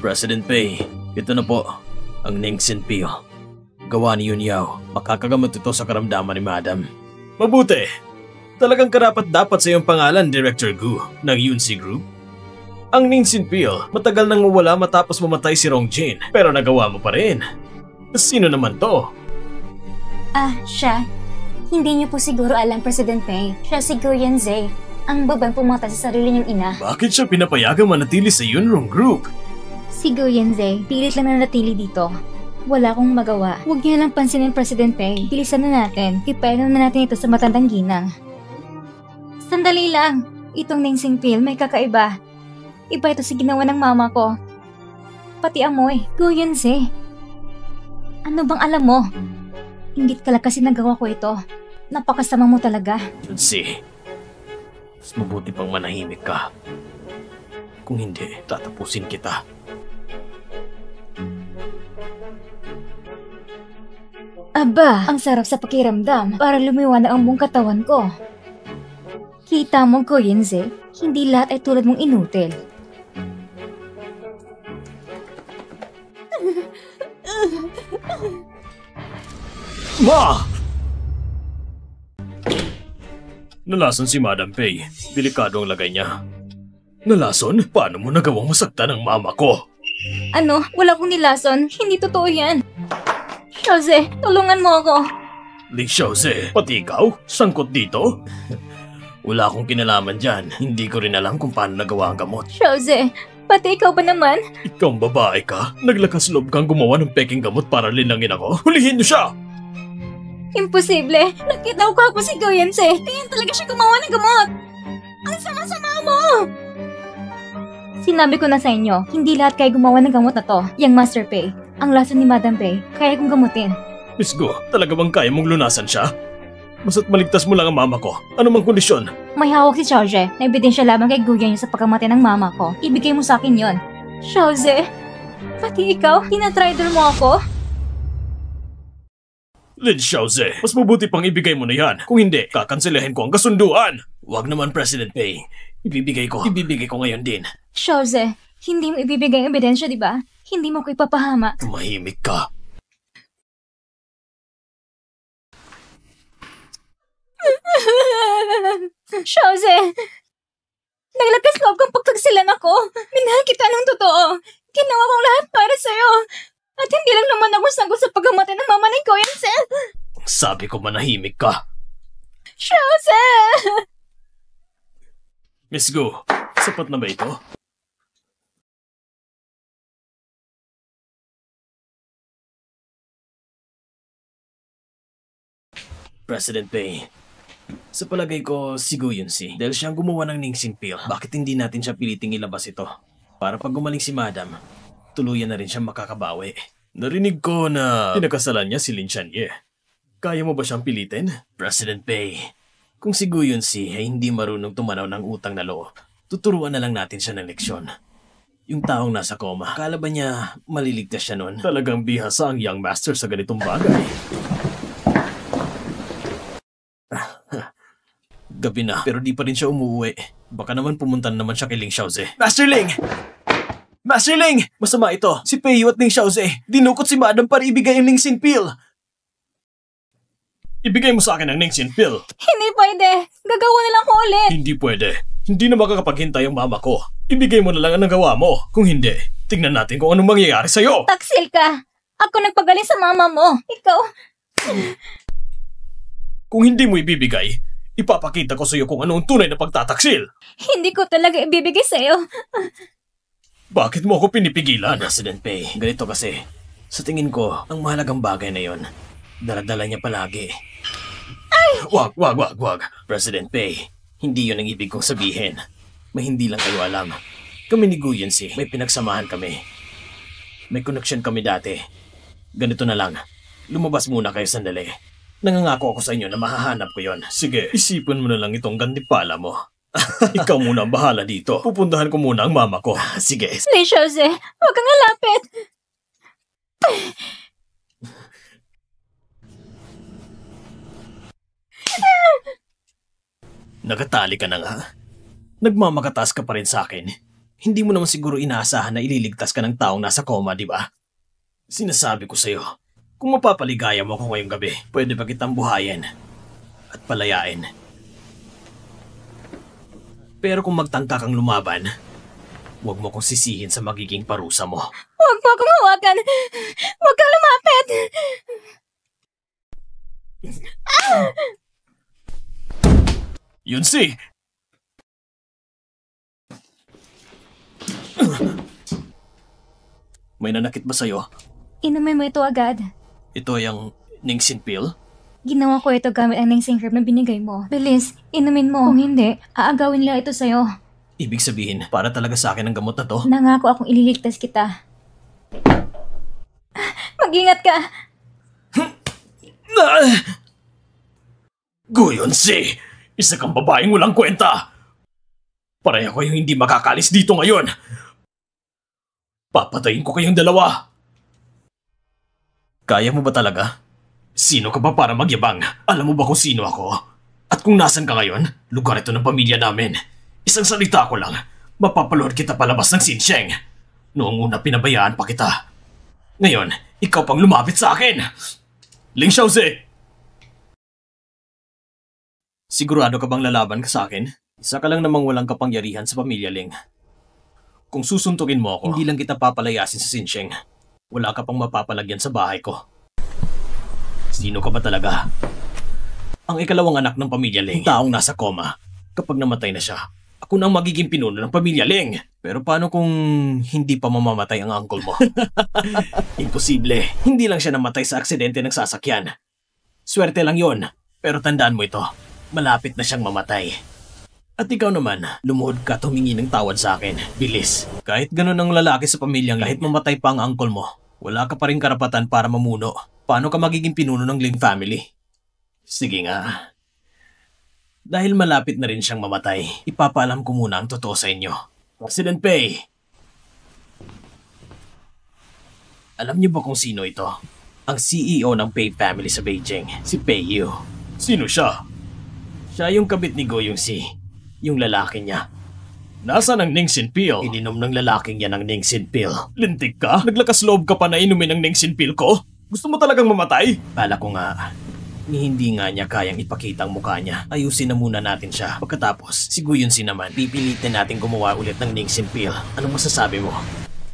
President Pei, ito na po ang Ningxin Peel. Gawa ni Yun Yao. Makakagamot ito sa karamdaman ni Madam. Mabuti! Talagang karapat-dapat sa iyong pangalan, Director Gu, ng Yunsi Group. Ang Ningxin Peel, matagal nang mawala matapos mamatay si Rong Jin, pero nagawa mo pa rin. Sino naman to? Siya. Hindi niyo po siguro alam, President Pei. Siya si Gu Yanzhe, ang babang pumatay sa sarili niyang ina. Bakit siya pinapayagang manatili sa Yunrong Group? Si Gu Yanzhe, pilit lang na natili dito. Wala akong magawa. Huwag niyo lang pansinin, President Pei. Bilisan na natin. Ipainom na natin ito sa matandang ginang. Sandali lang. Itong Ningxin Peel may kakaiba. Iba ito sa ginawa ng mama ko. Pati amoy. Gu Yanzhe. Ano bang alam mo? Inggit ka lang kasi nagawa ko ito. Napakasama mo talaga. Yunsi, mas mabuti pang manahimik ka. Kung hindi, tatapusin kita. Aba, ang sarap sa pakiramdam para lumiwanag ang buong katawan ko. Kita mo, Gu Yanzhe, hindi lahat ay tulad mong inutil. Ma! Nalason si Madam Pei. Delikado ang lagay niya. Nalason? Paano mo nagawang masaktan ang mama ko? Ano? Wala akong nilason. Hindi totoo yan. Xiaoze, tulungan mo ako. Ling Xiaoze, pati ikaw? Sangkot dito? Wala akong kinalaman dyan. Hindi ko rin alam kung paano nagawa ang gamot. Xiaoze, pati ikaw ba naman? Ikaw ang babae ka? Naglakas loob kang gumawa ng peking gamot para linangin ako? Hulihin niyo siya! Imposible. Nakita ko si Gu Yanzhe. Kaya talaga siya gumawa ng gamot. Ang sama-sama mo! Sinabi ko na sa inyo, hindi lahat kayo gumawa ng gamot na to. Yang Master Pei, ang lason ni Madam Pei, kaya kong gamutin. Miss Gu, talaga bang kaya mong lunasan siya? Basta't maligtas mo lang ang mama ko. Ano mang kondisyon? May hawak si Xiaoze na ebidensya lamang kay Gu Yanzhe sa pagkamatay ng mama ko. Ibigay mo sa akin yon. Xiaoze, pati ikaw, tinatrider mo ako? Lin Xiaoze, mas mabuti pang ibigay mo na yan. Kung hindi, kakanselahin ko ang kasunduan. Wag naman, President Pei. Ibibigay ko ngayon din. Xiaoze, hindi mo ibibigay ang ebidensya, di ba? Hindi mo ko ipapahama. Tumahimik ka. Xiaoze, naglakas loob kang pagtagsilan ako. Minahal kita ng totoo. Ginawa kong lahat para sa'yo. At hindi lang naman ako sagot sa pagkamatay ng mama ni Gu Yanzhe. Sabi ko manahimik ka. Xiaoze! Miss Gu, sapat na ba ito? President Pei, sa palagay ko si Gu Yunsi dahil siyang gumawa ng Ningxin Peel. Bakit hindi natin siya piliting ilabas ito? Para pag gumaling si Madam, tuluyan na rin siya makakabawi. Narinig ko na pinakasalan niya si Lin Chanye. Kaya mo ba siyang pilitin? President Pei, kung si Gu Yunsi ay hindi marunong tumanaw ng utang na loob, tuturuan na lang natin siya ng leksyon. Yung taong nasa koma, akala ba niya maliligtas siya nun? Talagang bihasa ang young master sa ganitong bagay. Gabi na, pero di pa rin siya umuwi. Baka naman pumunta naman siya kay Ling Xiaoze. Master Ling! Master Ling! Masama ito. Si Peiyu at Ling Xiaoze dinukot si Madam para ibigay ang Ningxin Peel. Ibigay mo sa akin ang Ningxin Peel. Hindi pwede. Gagawa na lang ko ulit. Hindi pwede. Hindi na makakapaghintay ang mama ko. Ibigay mo na lang ang nagawa mo. Kung hindi, tignan natin kung anong mangyayari sa'yo. Taksil ka. Ako nagpagaling sa mama mo. Ikaw... Kung hindi mo ibibigay, ipapakita ko sa iyo kung ano ang tunay na pagtataksil. Hindi ko talaga ibibigay sa'yo. Bakit mo ako pinipigilan? President Pei, ganito kasi. Sa tingin ko, ang mahalagang bagay na yon, daladala niya palagi. Ay! Wag. President Pei, hindi yon ang ibig kong sabihin. May hindi lang kayo alam. Kami ni Gu Yanzhe, may pinagsamahan kami. May connection kami dati. Ganito na lang, lumabas muna kayo sandali. Nangangako ako sa inyo na mahahanap ko yon. Sige, isipin mo na lang itong gandipala mo. Ikaw muna ang bahala dito. Pupuntahan ko muna ang mama ko. Sige. Ling Xiaoze, huwag kang alapit. Nagatali ka na nga. Nagmamakatas ka pa rin sa akin. Hindi mo naman siguro inaasahan na ililigtas ka ng taong nasa coma, di ba? Sinasabi ko sa'yo, kung mapapaligaya mo ako ngayong gabi, pwede ba kitang buhayin at palayain? Pero kung magtangka kang lumaban, huwag mo kong sisihin sa magiging parusa mo. Huwag mo akong hawakan! Huwag kang lumapit! Yun si! May nanakit ba sa'yo? Inumin mo ito agad. Ito yung Ningxin pill? Ginawa ko ito gamit ang Ningxin cream na binigay mo. Bilis, inumin mo. Kung hindi, aagawin nila ito sa'yo. Ibig sabihin, para talaga sa akin ang gamot na to? Nangako akong ililigtas kita. Mag-ingat ka! Guyonsi! Isa kang babaeng walang kwenta! Pareho kayong hindi makakalis dito ngayon! Papatayin ko kayong dalawa! Kaya mo ba talaga? Sino ka ba para magyabang? Alam mo ba kung sino ako? At kung nasan ka ngayon, lugar ito ng pamilya namin. Isang salita ko lang, mapapaluhod kita palabas ng Xinsheng. Noong una pinabayaan pa kita. Ngayon, ikaw pang lumapit sa akin! Ling Xiaozi! Sigurado ka bang lalaban ka sa akin? Isa ka lang namang walang kapangyarihan sa pamilya, Ling. Kung susuntukin mo ako, hindi lang kita papalayasin sa Xinsheng. Wala ka pang mapapalagyan sa bahay ko. Sino ka ba talaga? Ang ikalawang anak ng pamilya Ling, taong nasa coma. Kapag namatay na siya, ako na ang magiging pinuno ng pamilya Ling. Pero paano kung hindi pa mamamatay ang uncle mo? Imposible. Hindi lang siya namatay sa aksidente ng sasakyan. Swerte lang yon. Pero tandaan mo ito, malapit na siyang mamatay. At ikaw naman, lumuhod ka at humingi ng tawad sa akin. Bilis. Kahit ganun ang lalaki sa pamilyang kahit mamatay pa ang uncle mo, wala ka pa rin karapatan para mamuno. Paano ka magiging pinuno ng Ling family? Sige nga. Dahil malapit na rin siyang mamatay, ipapaalam ko muna ang totoo sa inyo. President Pei! Alam niyo ba kung sino ito? Ang CEO ng Pei family sa Beijing, si Pei Yu. Sino siya? Siya yung kabit ni Go Yung-si. Yung lalaki niya. Nasaan ang Ningxin pill? Ininom ng lalaking yan ang Ningxin pill. Lintik ka? Naglakas loob ka pa na inumin ang Ningxin pill ko? Gusto mo talagang mamatay? Bala ko nga. Ni hindi nga niya kayang ipakita ang mukha niya. Ayusin na muna natin siya. Pagkatapos, si Guyonsi naman, pipilitin natin gumawa ulit ng Ningxin pill. Anong masasabi mo?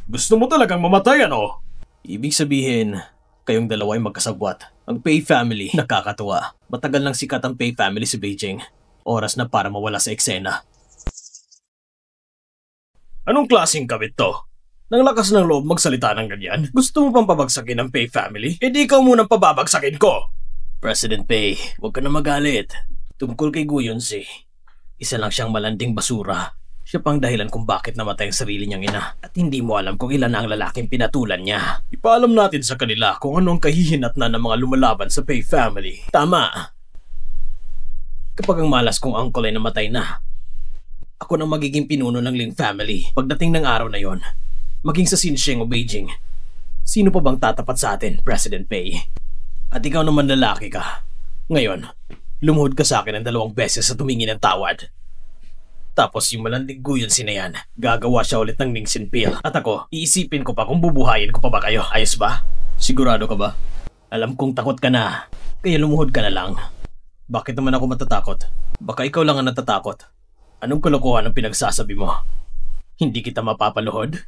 Gusto mo talagang mamatay, ano? Ibig sabihin, kayong dalawa ay magkasabwat. Ang Pei family, nakakatuwa. Matagal nang sikat ang Pei family sa Beijing. Oras na para mawala sa eksena. Anong klaseng kabit to? Nang lakas ng loob magsalita ng ganyan? Gusto mo pang pabagsakin ang Pei family? E di ikaw munang pababagsakin ko! President Pei, huwag ka na magalit. Tungkol kay Guyonsi, isa lang siyang malanding basura. Siya pang dahilan kung bakit namatay ang sarili niyang ina. At hindi mo alam kung ilan na ang lalaking pinatulan niya. Ipaalam natin sa kanila kung ano ang kahihinatnan ng mga lumalaban sa Pei family. Tama! Kapag ang malas kong uncle ay namatay na, ako nang magiging pinuno ng Ling family. Pagdating ng araw na yon, maging sa Xinsheng o Beijing, sino pa bang tatapat sa atin, President Pei? At ikaw naman lalaki ka. Ngayon, lumuhod ka sa akin ng 2 beses sa tumingi ng tawad. Tapos yung malanding Guyonsi na yan, gagawa siya ulit ng Ningxin pill. At ako, iisipin ko pa kung bubuhayin ko pa ba kayo. Ayos ba? Sigurado ka ba? Alam kong takot ka na, kaya lumuhod ka na lang. Bakit naman ako matatakot? Baka ikaw lang ang natatakot. Anong kalokohan ang pinagsasabi mo? Hindi kita mapapaluhod?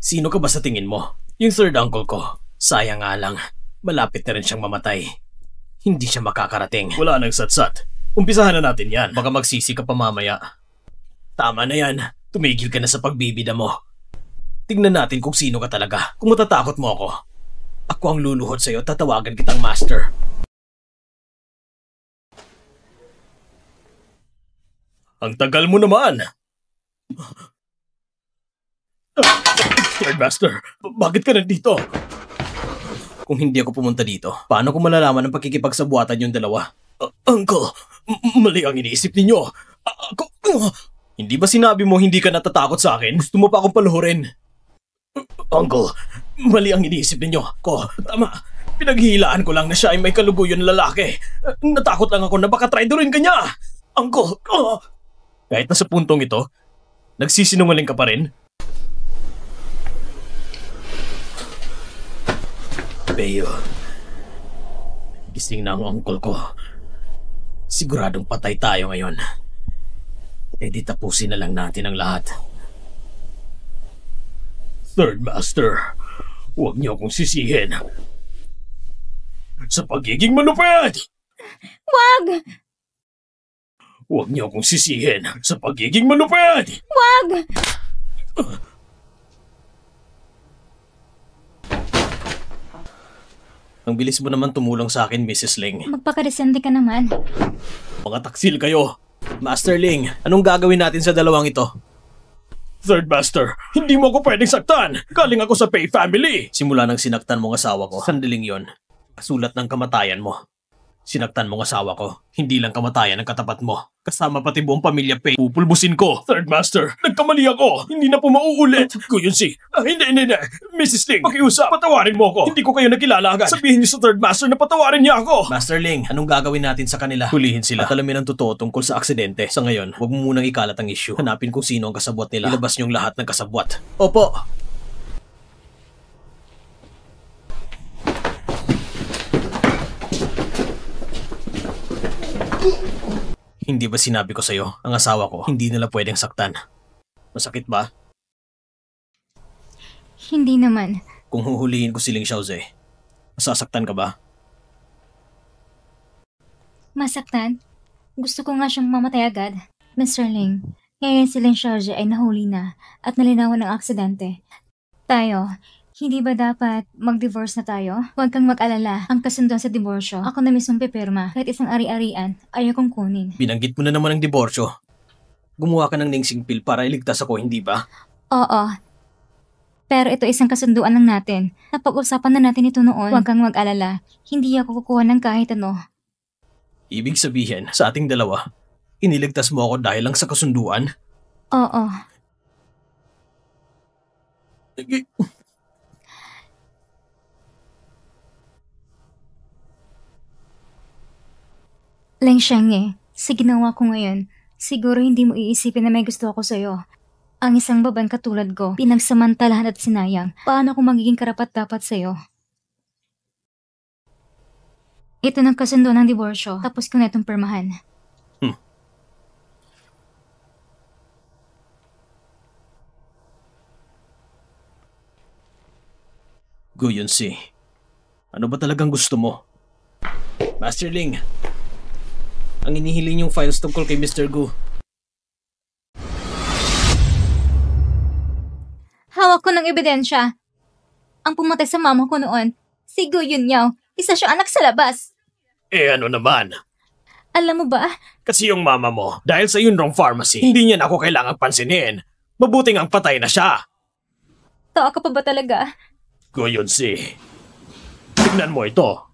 Sino ka ba sa tingin mo? Yung third uncle ko. Sayang nga lang. Malapit na rin siyang mamatay. Hindi siya makakarating. Wala nang satsat. Umpisahan na natin yan. Baka magsisi ka pa mamaya. Tama na yan. Tumigil ka na sa pagbibida mo. Tingnan natin kung sino ka talaga. Kung matatakot mo ako, ako ang luluhod sa'yo at tatawagan kitang master. Ang tagal mo naman! Third Master, bakit ka nandito? Kung hindi ako pumunta dito, paano ko malalaman ang pakikipagsabuatan yung dalawa? Uncle, mali ang iniisip ninyo. Hindi ba sinabi mo hindi ka natatakot sa akin? Gusto mo pa akong paluhurin? Uncle, mali ang iniisip ninyo. Tama. Pinaghihilaan ko lang na siya ay may kaluguyan na lalaki. Natakot lang ako na baka traidorin ka niya. Uncle, kahit na sa puntong ito, nagsisinungaling ka pa rin? Beo. Gising na ang uncle ko. Siguradong patay tayo ngayon. Di tapusin na lang natin ang lahat. Third Master, huwag niyo akong sisihin. Sa pagiging malupit! Wag! Huwag niyo akong sisihin sa pagiging malupit! Wag! Ang bilis mo naman tumulong sa akin, Mrs. Ling. Magpakadesente ka naman. Mga taksil kayo. Master Ling, anong gagawin natin sa dalawang ito? Third Master, hindi mo ako pwedeng saktan. Galing ako sa Pei family. Simula nang sinaktan mo ang asawa ko, sandaling yon. Kasulat ng kamatayan mo. Sinaktan mo ang asawa ko. Hindi lang kamatayan ang katapat mo. Kasama pati buong pamilya Pei. Pupulbusin ko. Third Master, nagkamali ako. Hindi na po mauulit. Kuyon si. Hindi. Mrs. Ling, pakiusap. Patawarin mo ako. Hindi ko kayo nakilala agad. Sabihin niyo sa Third Master na patawarin niya ako. Master Ling, anong gagawin natin sa kanila? Hulihin sila. At alamin ang totoo tungkol sa aksidente. Sa ngayon, huwag mo munang ikalat ang issue. Hanapin kung sino ang kasabwat nila. Ilabas niyong lahat ng kasabwat. Opo. Hindi ba sinabi ko sa'yo, ang asawa ko, hindi nila pwedeng saktan? Masakit ba? Hindi naman. Kung huhulihin ko si Ling Xiaoze, masasaktan ka ba? Masaktan? Gusto ko nga siyang mamatay agad. Mr. Ling, ngayon si Ling Xiaoze ay nahuli na at nalinawan ng aksidente. Tayo, hindi ba dapat mag-divorce na tayo? Huwag kang mag-alala. Ang kasunduan sa diborsyo, ako na mismong pipirma. Kahit isang ari-arian, ayaw kong kunin. Binanggit mo na naman ang diborsyo. Gumawa ka ng ningsing pill para iligtas ako, hindi ba? Oo. Pero ito isang kasunduan lang natin. Napag-usapan na natin ito noon. Huwag kang mag-alala. Hindi ako kukuha ng kahit ano. Ibig sabihin, sa ating dalawa, iniligtas mo ako dahil lang sa kasunduan? Oo. Leng Xiangye, sa ginawa ko ngayon, siguro hindi mo iisipin na may gusto ako sa'yo. Ang isang baban katulad ko, pinagsamantalahan at sinayang. Paano ako magiging karapat-dapat sa'yo? Ito ng kasundo ng diborsyo, tapos ko na itong permahan. Guyon-si, ano ba talagang gusto mo? Master Ling, ang inihiling yung files tungkol kay Mr. Gu. Hawak ko ng ebidensya. Ang pumatay sa mama ko noon, si Gu Yunyao, isa siya anak sa labas. Ano naman? Alam mo ba? Kasi yung mama mo, dahil sa Yunrong Pharmacy, hindi niya na ako kailangang pansinin. Mabuting ang patay na siya. Tao ka pa ba talaga? Guyon-si, tignan mo ito.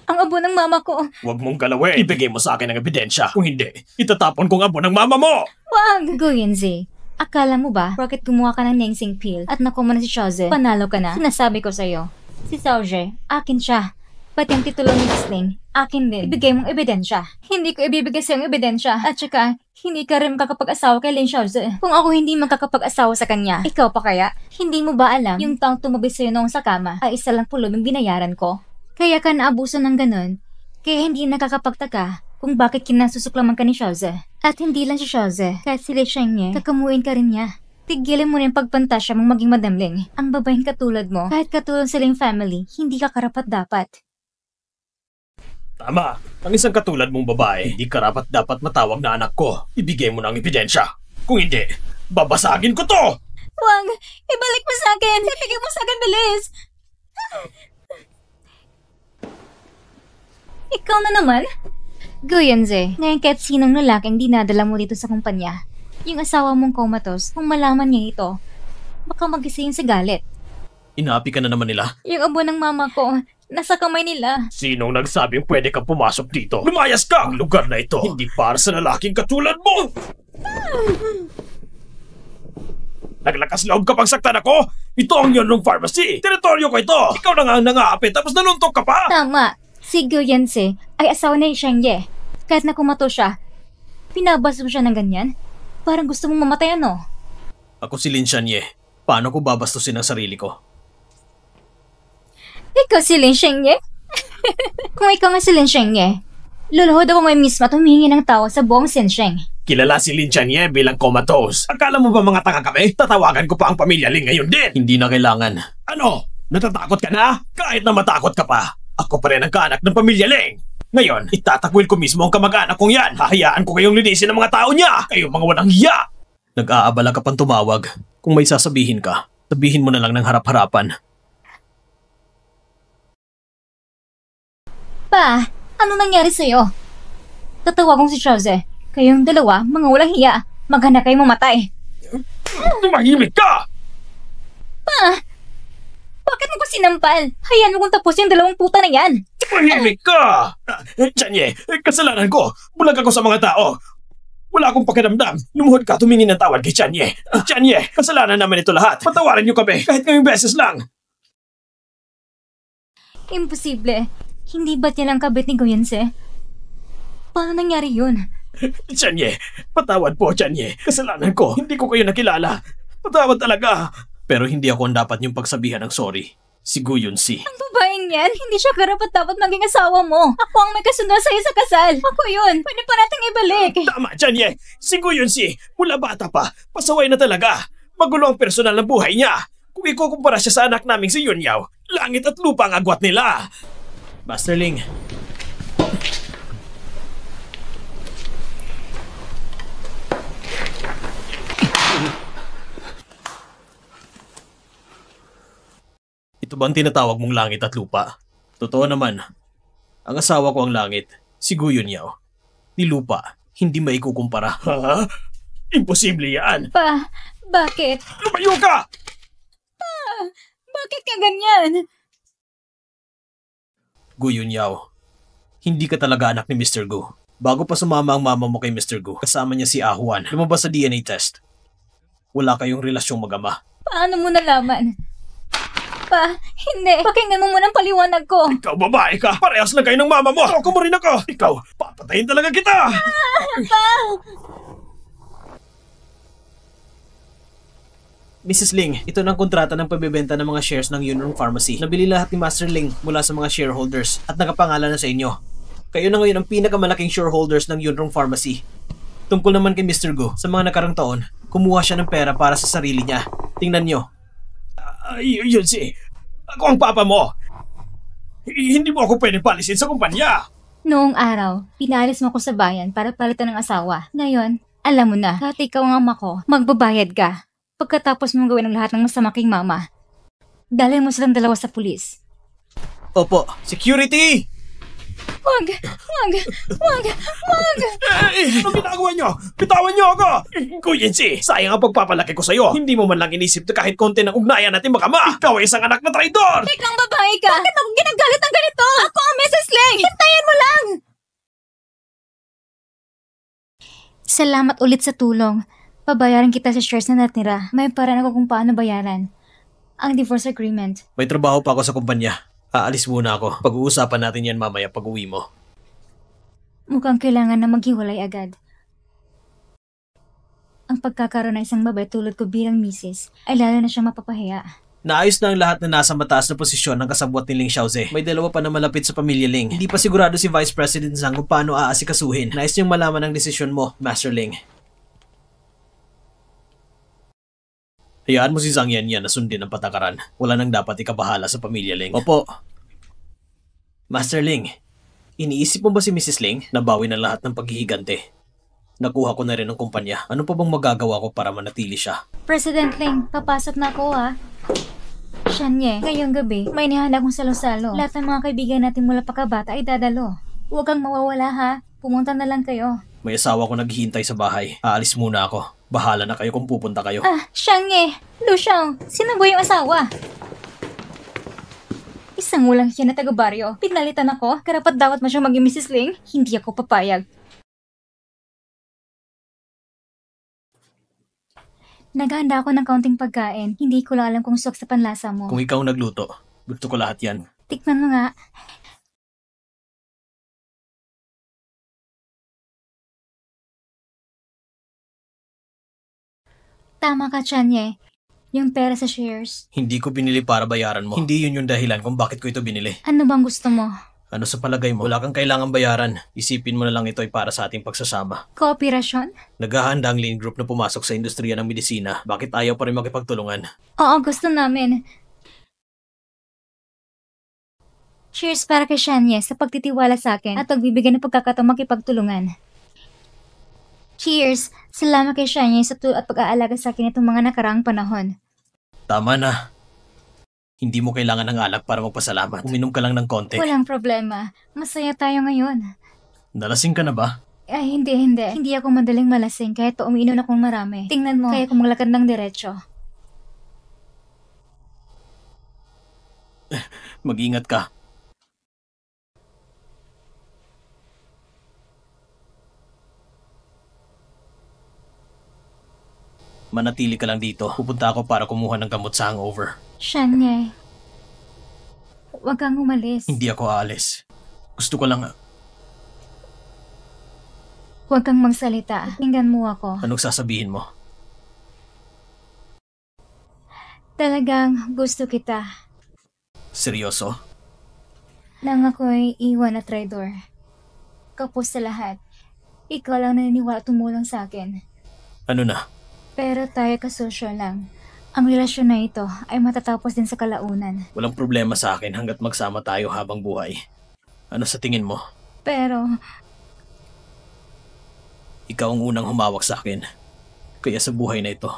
Ang abo ng mama ko. Huwag mong galawin. Ibigay mo sa akin ang ebidensya. Kung hindi, itatapon ko ang abo ng mama mo! Wag! Guyenzi, akala mo ba, bakit gumawa ka ng Nengsing Pill at nakuha na si Xiaoze, panalo ka na? Sinasabi ko sa'yo, si Xiaoze, akin siya. Pati ang titulo ni Sling, akin din. Ibigay mong ebidensya. Hindi ko ibibigay sa'yo ang ebidensya. At saka, hindi ka rin makakapag-asawa kay Ling Xiaoze. Kung ako hindi makakapag-asawa sa kanya, ikaw pa kaya? Hindi mo ba alam, yung taong tumabi sa'yo noong sa kama ay isa lang pulong yung binayaran ko? Kaya ka naabuso ng ganun, kaya hindi nakakapagtaka kung bakit kinasusuklaman ka ni Xiaoze. At hindi lang si Xiaoze, kahit si Li Xiangye, kakamuin ka rin niya. Tigilin mo rin pagpantasya mong maging madamling. Ang babaeng katulad mo, kahit katulad sa Ling family, hindi ka karapat-dapat. Tama. Ang isang katulad mong babae, hindi karapat-dapat matawag na anak ko. Ibigay mo na ang ebidensya. Kung hindi, babasagin ko to! Wag! Ibalik mo sa akin! Ibigay mo sa akin, bilis! Ikaw na naman? Guyenze, ngayon kahit sinong lalaking dinadala mo dito sa kumpanya, yung asawa mong comatose, kung malaman niya ito, baka magising sa galit. Inapi ka na naman nila. Yung abo ng mama ko, nasa kamay nila. Sinong nagsabing pwede kang pumasok dito? Lumayas ka! Ang lugar na ito, hindi para sa lalaking katulad mo! Naglakas loob ka pang saktan ako? Ito ang Yunrong Pharmacy! Teritoryo ko ito! Ikaw na nga ang nangaapit tapos naluntok ka pa! Tama! Si Guyenze ay asawa ni Xiangye. Kahit na kumato siya, pinabas mo siya ng ganyan? Parang gusto mong mamatay, ano? Ako si Lin Xiangye. Paano ko babastusin ang sarili ko? Ikaw si Lin Shengye? Kung ikaw nga si Lin Shengye, luluhod ako ngayon mismo at humingi ng tao sa buong Sinsheng. Kilala si Lin Chanye bilang comatose. Akala mo ba mga tanga kami? Tatawagan ko pa ang pamilya Ling ngayon din. Hindi na kailangan. Ano? Natatakot ka na? Kahit na matakot ka pa. Ako pa rin ang kaanak ng pamilya Ling. Ngayon, itatakwil ko mismo ang kamag-anak kong yan. Hahayaan ko kayong linisin ng mga tao niya. Kayong mga walang hiya. Nag-aabala ka pang tumawag. Kung may sasabihin ka, sabihin mo na lang ng harap-harapan. Pa, ano nangyari sa'yo? Tatawag kong si Xiaoze. Kayong dalawa, mga walang hiya. Maghanap kayo mamatay. Tumahimik ka! Pa! Bakit mo pa sinampal? Hayaan mo kung tapos yung dalawang puta na yan. Tumahimik ka! Chanye, kasalanan ko. Bulag ako sa mga tao. Wala akong pakiramdam. Lumuhod ka, tumingin ng tawad kay Chanye. Chanye, kasalanan naman ito lahat. Patawarin niyo kami, kahit ngayong beses lang. Imposible. Hindi ba't niya lang kabit ni Goyense? Paano nangyari yun? Chanye, patawad po, Chanye. Kasalanan ko, hindi ko kayo nakilala. Patawad talaga. Pero hindi ako ang dapat niyong pagsabihan ng sorry. Si Gu Yunsi. Ang babaeng yan, hindi siya karapat dapat maging asawa mo. Ako ang may kasundo sa'yo sa kasal. Ako yun, pwede pa nating ibalik. Tama, Chanye. Si Gu Yunsi, mula bata pa, pasaway na talaga. Magulo ang personal na buhay niya. Kung ikukumpara siya sa anak naming si Yunyao, langit at lupa ang agwat nila. Master Ling. Ito ba ang tinatawag mong langit at lupa? Totoo naman. Ang asawa ko ang langit, si Gu Yunyao. Ni lupa, hindi maikukumpara. Ha? Imposible yan. Pa, bakit? Lumayo ka! Bakit ka ganyan? Gu Yunyao, hindi ka talaga anak ni Mr. Gu. Bago pa sumama ang mama mo kay Mr. Gu, kasama niya si Ahuan, lumabas sa DNA test. Wala kayong relasyong mag-ama. Paano mo nalaman? Pa, hindi. Pakinggan mo muna ang paliwanag ko. Ikaw babae ka! Parehas lang kayo ng mama mo! Ako mo rin ako! Ikaw, papatayin talaga kita! Pa! Mrs. Ling, ito na ang kontrata ng pagbebenta ng mga shares ng Yunrong Pharmacy. Nabili lahat ni Master Ling mula sa mga shareholders at nakapangalan na sa inyo. Kayo na ngayon ang pinakamalaking shareholders ng Yunrong Pharmacy. Tungkol naman kay Mr. Gu, sa mga nakarang taon, kumuha siya ng pera para sa sarili niya. Tingnan nyo. Yun si, ako ang papa mo. Hindi mo ako pwede palisin sa kumpanya. Noong araw, pinalis mo ko sa bayan para palitan ng asawa. Ngayon, alam mo na, kahit ikaw ang ama ko, magbabayad ka. Pagkatapos mong gawin ang lahat ng masama king mama. Dalhin mo silang dalawa sa pulis. Opo, security! Wag! Wag! Wag! Wag! Anong ginagawa niyo? Bitawan niyo ako! Kuyin si, sayang ang pagpapalaki ko sa'yo. Hindi mo man lang inisip na kahit konti ng ugnayan natin magama. Ikaw ay isang anak na traidor! Ikaw ang babae ka! Bakit ako ginagalit ng ganito? Ako ang Mrs. Ling! Hintayin mo lang! Salamat ulit sa tulong. Pabayaran kita sa shares na natira. May paraan ako kung paano bayaran. Ang divorce agreement. May trabaho pa ako sa kumpanya. Aalis muna ako. Pag-uusapan natin yan mamaya pag uwi mo. Mukhang kailangan na maghiwalay agad. Ang pagkakaroon ng isang babae tulad ko bilang misis ay lalo na siyang mapapahiya. Naayos na ang lahat na nasa mataas na posisyon ng kasabwat ni Ling Xiaoze. May dalawa pa na malapit sa pamilya Ling. Hindi pa sigurado si Vice President Zhang kung paano aasikasuhin. Nais niyong malaman ang desisyon mo, Master Ling. Hayaan mo si Zhang Yan na sundin ang patakaran. Wala nang dapat ikabahala sa pamilya Ling. Opo. Master Ling, iniisip mo ba si Mrs. Ling? Nabawi na lahat ng paghihigante. Nakuha ko na rin ang kumpanya. Ano pa bang magagawa ko para manatili siya? President Ling, papasok na ako ha. Shanye, ngayong gabi, may nihanda akong salo-salo. Lahat ng mga kaibigan natin mula pakabata ay dadalo. Huwag kang mawawala ha. Pumunta na lang kayo. May asawa ko naghihintay sa bahay. Aalis muna ako. Bahala na kayo kung pupunta kayo. Shanye, Lu Xiao, sino ba yung asawa? Isang walang siya na taga-baryo. Pinalitan ako. Karapat dapat mo siyang maging Mrs. Ling. Hindi ako papayag. Naghahanda ako ng kaunting pagkain. Hindi ko lang alam kung suwak sa panlasa mo. Kung ikaw nagluto, gusto ko lahat yan. Tikman mo nga. Tama ka, Chanye. Yung pera sa shares. Hindi ko binili para bayaran mo. Hindi yun yung dahilan kung bakit ko ito binili. Ano bang gusto mo? Ano sa palagay mo? Wala kang kailangang bayaran. Isipin mo na lang ito ay para sa ating pagsasama. Kooperasyon? Naghahanda ang Lane Group na pumasok sa industriya ng medisina. Bakit ayaw pa rin makipagtulungan? Oo, gusto namin. Cheers para kay Shanye sa pagtitiwala sa akin at pagbibigyan ng pagkakataong makipagtulungan. Cheers! Salamat kay Shanye sa tulong at pag-aalaga sa akin itong mga nakaraang panahon. Tama na. Hindi mo kailangan ng alak para magpasalamat. Uminom ka lang ng konti. Walang problema. Masaya tayo ngayon. Nalasing ka na ba? Ay, hindi. Hindi ako madaling malasing kahit pa umiinom akong marami. Tingnan mo, kaya kong maglakad ng diretso. Mag-ingat ka. Manatili ka lang dito. Pupunta ako para kumuha ng gamot sa hangover. Shanye, huwag kang umalis. Hindi ako aalis. Gusto ko lang... Huwag kang magsalita. Tingnan mo ako. Anong sasabihin mo? Talagang gusto kita. Seryoso? Nang ako'y iwan at traidor. Kapos sa lahat. Ikaw lang naniniwala tumulong sa akin. Ano na? Pero tayo kasosyo lang. Ang relasyon na ito ay matatapos din sa kalaunan. Walang problema sa akin hanggat magsama tayo habang buhay. Ano sa tingin mo? Pero, Ikaw ang unang humawak sa akin. Kaya sa buhay na ito,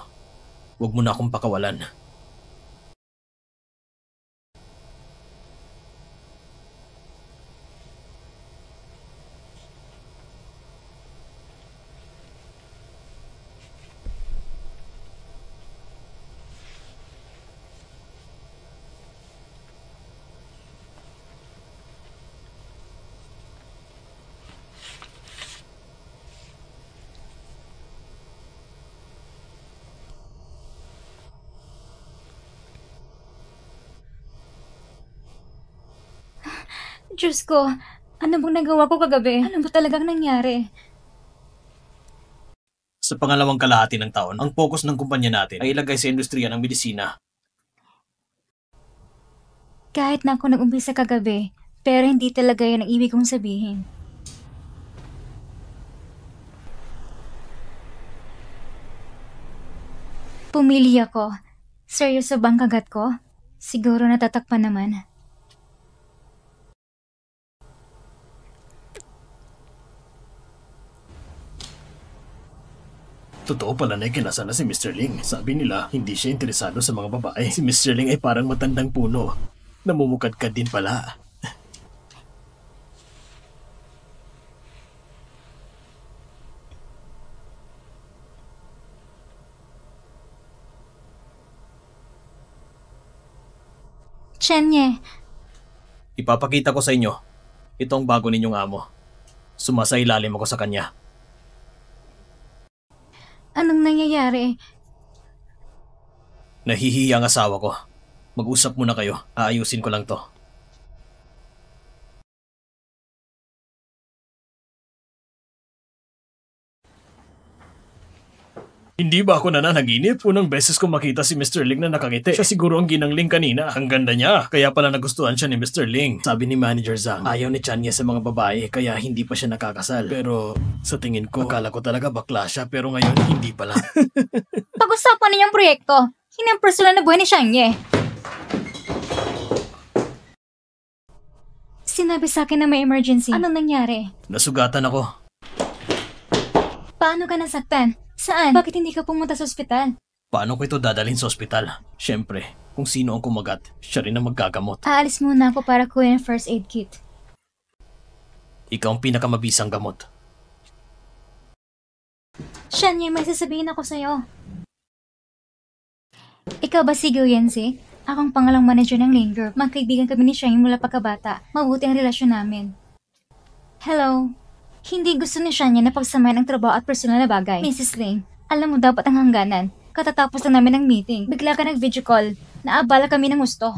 huwag mo na akong pakawalan. Diyos ko, ano bang nagawa ko kagabi? Ano ba talagang nangyari? Sa pangalawang kalahati ng taon, ang focus ng kumpanya natin ay ilagay sa industriya ng medisina. Kahit na ako nag-umpisa kagabi, pero hindi talaga yan ang ibig kong sabihin. Pumili ako. Seryoso bang kagat ko? Siguro natatakpan naman. Totoo pala na ikinasal na si Mr. Ling. Sabi nila, hindi siya interesado sa mga babae. Si Mr. Ling ay parang matandang puno. Namumukadkad din pala. Shanye, Ipapakita ko sa inyo. Ito ang bago ninyong amo. Sumasailalim ako sa kanya. anong nangyayari? Nahihiya ang asawa ko. Mag-usap muna kayo. Aayusin ko lang to. Hindi ba ako nananaginip? Unang beses ko makita si Mr. Ling na nakangiti. Siya siguro ang ginangling kanina. Ang ganda niya. Kaya pala nagustuhan siya ni Mr. Ling. Sabi ni Manager Zhang, ayaw ni Chanya sa mga babae kaya hindi pa siya nakakasal. Pero sa tingin ko, akala ko talaga bakla siya pero ngayon hindi pala. Pag-usapan ninyong proyekto. Hindi ang personal na buhay ni Shanye. Sinabi sa akin na may emergency. Anong nangyari? Nasugatan ako. Paano ka nasaktan? Saan? Bakit hindi ka pumunta sa ospital? Paano ko ito dadalhin sa ospital? Siyempre, kung sino ang kumagat, siya rin ang maggagamot. Aalis muna ako para kunin ang first aid kit. Ikaw ang pinakamabisang gamot. Shanye, may sasabihin ako sa'yo. Ikaw ba si Go Yenzi? Akong pangalang manager ng Lane Group. Magkaibigan kami ni Shanye mula pagkabata. Mabuti ang relasyon namin. Hello? Hindi gusto ni Shanye na pagsamahin ang trabaho at personal na bagay. Mrs. Ling, alam mo dapat ang hangganan. Katatapos na namin ng meeting. Bigla ka nag-video call. Naabala kami ng gusto.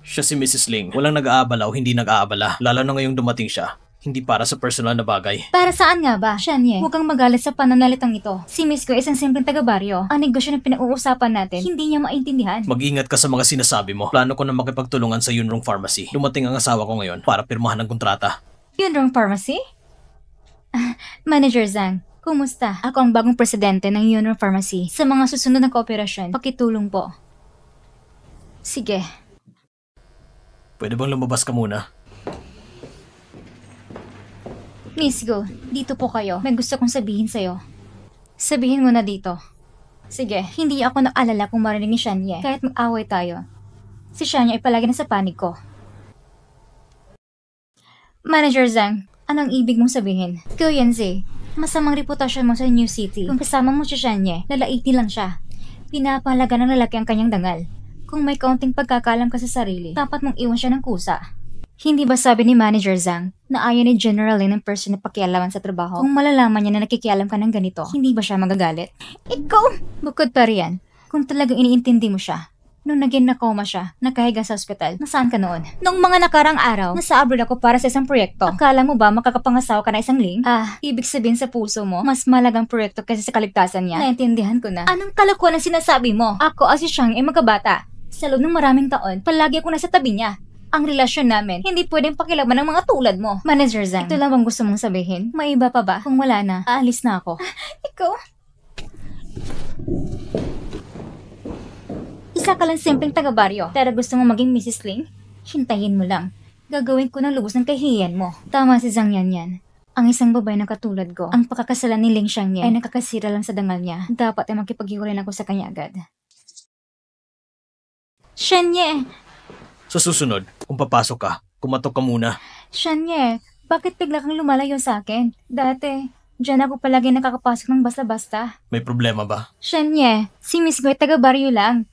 Siya si Mrs. Ling. Walang nag-aabala o hindi nag-aabala. Lalo na ngayong dumating siya. Hindi para sa personal na bagay. Para saan nga ba, Shanye? Huwag kang magalit sa pananalitang ito. Si Miss Go ay isang simpleng taga-baryo. Ang negosyo na pinag-uusapan natin, hindi niya maintindihan. Mag-ingat ka sa mga sinasabi mo. Plano ko na makipagtulungan sa Yunrong Pharmacy. Dumating ang asawa ko ngayon para pirmahan ng kontrata. Yunrong Pharmacy? Manager Zhang, kumusta? Ako ang bagong presidente ng Yunrong Pharmacy. Sa mga susunod na kooperasyon, pakitulong po. Sige. Pwede bang lumabas ka muna? Miss Go, dito po kayo. May gusto kong sabihin sa'yo. Sabihin mo na dito. Sige, hindi ako naalala kung marinig ni Shanye. Kahit mag-away tayo. Si Shanye ay palagi nasa panig ko. Manager Zhang, anong ibig mong sabihin? Go Yanzi, masamang reputasyon mo sa New City. Kung kasama mo si Shanye, lalaitin lang siya. Pinapahalaga ng lalaki ang kanyang dangal. Kung may kaunting pagkakalam ka sa sarili, dapat mong iwan siya ng kusa. Hindi ba sabi ni Manager Zhang na ayaw ni General Lin ng person na pakialaman sa trabaho? Kung malalaman niya na nakikialam ka ng ganito, hindi ba siya magagalit? Ikaw! Bukod pa riyan, kung talagang iniintindi mo siya, nung naging nakoma siya, nakahiga sa ospital, nasaan ka noon? Nung mga nakarang araw, nasa abroad ako para sa isang proyekto. Akala mo ba makakapangasawa ka na isang Ling? Ibig sabihin sa puso mo, mas malagang proyekto kaysa sa kaligtasan niya. Naintindihan ko na. Anong kalokohan ang sinasabi mo? Ako as si Shang ay magkabata. Sa loob ng maraming taon, palagi ako nasa tabi niya. Ang relasyon namin, hindi pwedeng pakilaman ng mga tulad mo. Manager Zhang, ito lang bang gusto mong sabihin? May iba pa ba? Kung wala na, aalis na ako. Ikaw? Isa ka lang simpleng taga-baryo, pero gusto mo maging Mrs. Ling? Hintayin mo lang. Gagawin ko ng lubos ng kahihiyan mo. Tama si Zhang Yanyan. Ang isang babae na katulad ko, ang pakakasalan ni Ling Xiangye ay nakakasira lang sa dangal niya. Dapat ay makipag-iwalay ako sa kanya agad. Shanye! Sa susunod, kung papasok ka, kumatok ka muna. Shanye, bakit bigla kang lumalayo sa akin? Dati, dyan ako palagi nakakapasok ng basta-basta. May problema ba? Shanye, si Miss Go ay taga-baryo lang.